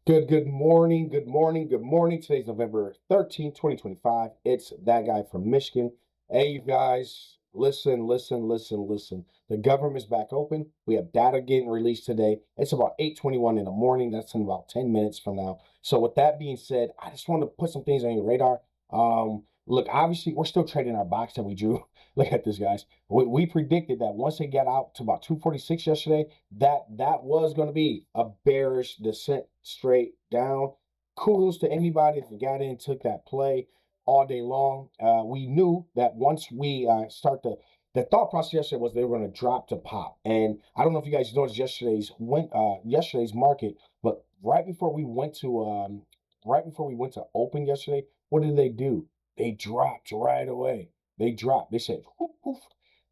Good morning, good morning, good morning. Today's November 13th, 2025. It's that guy from Michigan. Hey, you guys, listen. The government's back open. We have data getting released today. It's about 8:21 in the morning. That's in about 10 minutes from now. So with that being said, I just want to put some things on your radar. Look, obviously, we're still trading our box that we drew. Look at this, guys. We predicted that once they get out to about 246 yesterday, that was going to be a bearish descent straight down. Kudos to anybody that got in, took that play all day long. We knew that once we start the thought process yesterday was they were going to drop to pop. And I don't know if you guys noticed yesterday's market, but right before we went to open yesterday, what did they do? They dropped right away. They dropped. They said, whoop, whoop,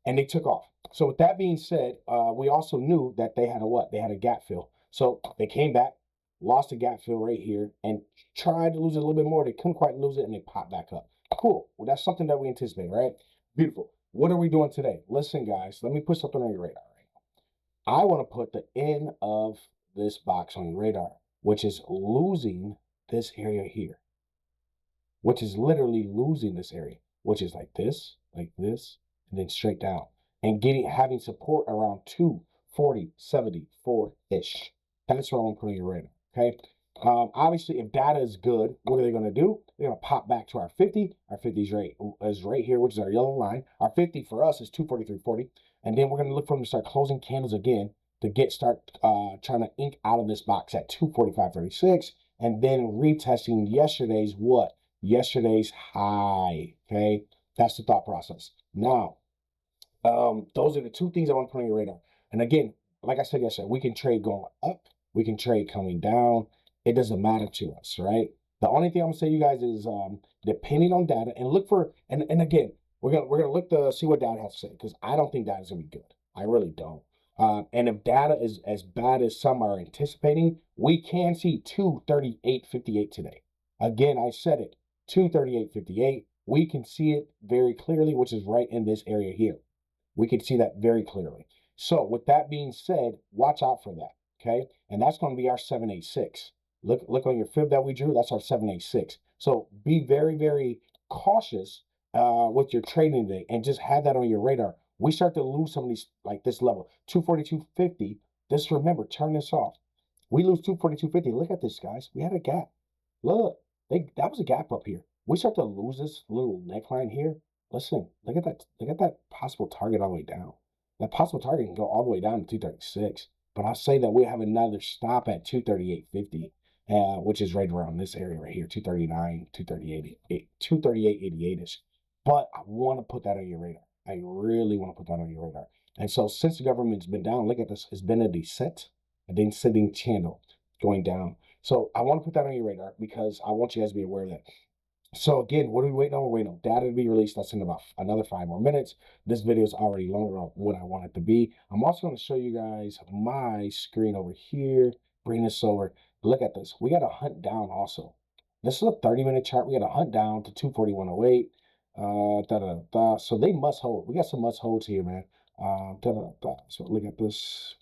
and they took off. So with that being said, we also knew that they had a what? They had a gap fill. So they came back, lost a gap fill right here, and tried to lose it a little bit more. They couldn't quite lose it, and they popped back up. Cool. Well, that's something that we anticipate, right? Beautiful. What are we doing today? Listen, guys, let me put something on your radar right now. I want to put the end of this box on your radar, which is losing this area here, which is literally losing this area, which is like this, and then straight down, and having support around 240.74-ish. That's what I want to put on your radar. Okay. Obviously, if data is good, what are they going to do? They're going to pop back to our 50. Our 50 is right here, which is our yellow line. Our 50 for us is 243.40, and then we're going to look for them to start closing candles again to start trying to ink out of this box at 245.36, and then retesting yesterday's what? Yesterday's high. Okay, that's the thought process. Now, those are the two things I want to put on your radar. And again, like I said yesterday, we can trade going up, we can trade coming down. It doesn't matter to us, right? The only thing I'm gonna say, you guys, is depending on data, and look for and again, we're gonna look to see what data has to say, because I don't think data is gonna be good. I really don't. And if data is as bad as some are anticipating, we can see 238.58 today. Again, I said it. 238.58. We can see it very clearly, which is right in this area here. We can see that very clearly. So with that being said, watch out for that. Okay. And that's going to be our 786. Look on your fib that we drew. That's our 786. So be very, very cautious with your trading today, and just have that on your radar. We start to lose some of these, like this level, 242.50. Just remember, turn this off. We lose 242.50. Look at this, guys. We had a gap. Look, that was a gap up here. We start to lose this little neckline here. Listen, look at that. Look at that possible target all the way down. That possible target can go all the way down to 236. But I'll say that we have another stop at 238.50, which is right around this area right here, 239, 238, 238.88ish. But I want to put that on your radar. I really want to put that on your radar. And so since the government's been down, look at this. It's been a descending channel going down. So I want to put that on your radar, because I want you guys to be aware of that. So again, what are we waiting on? We're waiting on data to be released. That's in about another 5 more minutes. This video is already longer on what I want it to be. I'm also going to show you guys my screen over here. Bring this over. Look at this. We got a hunt down also. This is a 30-minute chart. We got a hunt down to 241.08. So they must hold. We got some must holds here, man. So look at this.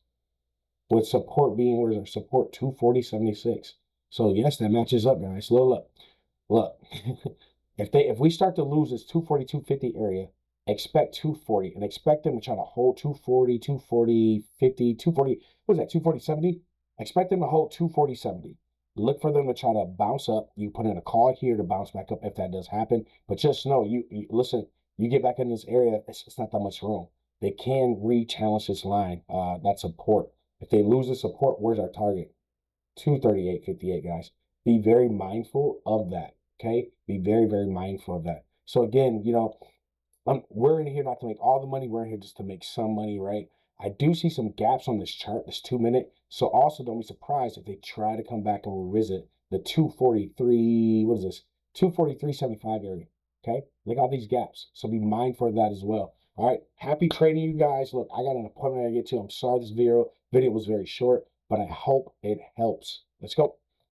With support being, where's our support? 240.76. So yes, that matches up, guys. Look. If we start to lose this 242.50 area, expect 240, and expect them to try to hold 240, 240, 50, 240. What is that? 240.70. Expect them to hold 240.70. Look for them to try to bounce up. You put in a call here to bounce back up if that does happen. But just know, you listen. You get back in this area, it's not that much room. They can re-challenge this line, that support. If they lose the support, where's our target? 238.58, guys. Be very mindful of that, okay? Be very, very mindful of that. So again, we're in here not to make all the money. We're in here just to make some money, right? I do see some gaps on this chart, this 2-minute. So also don't be surprised if they try to come back and revisit the 243, what is this? 243.75 area, okay? Look at all these gaps. So be mindful of that as well. All right, happy trading, you guys. Look, I got an appointment I get to. I'm sorry this video was very short, but I hope it helps. Let's go.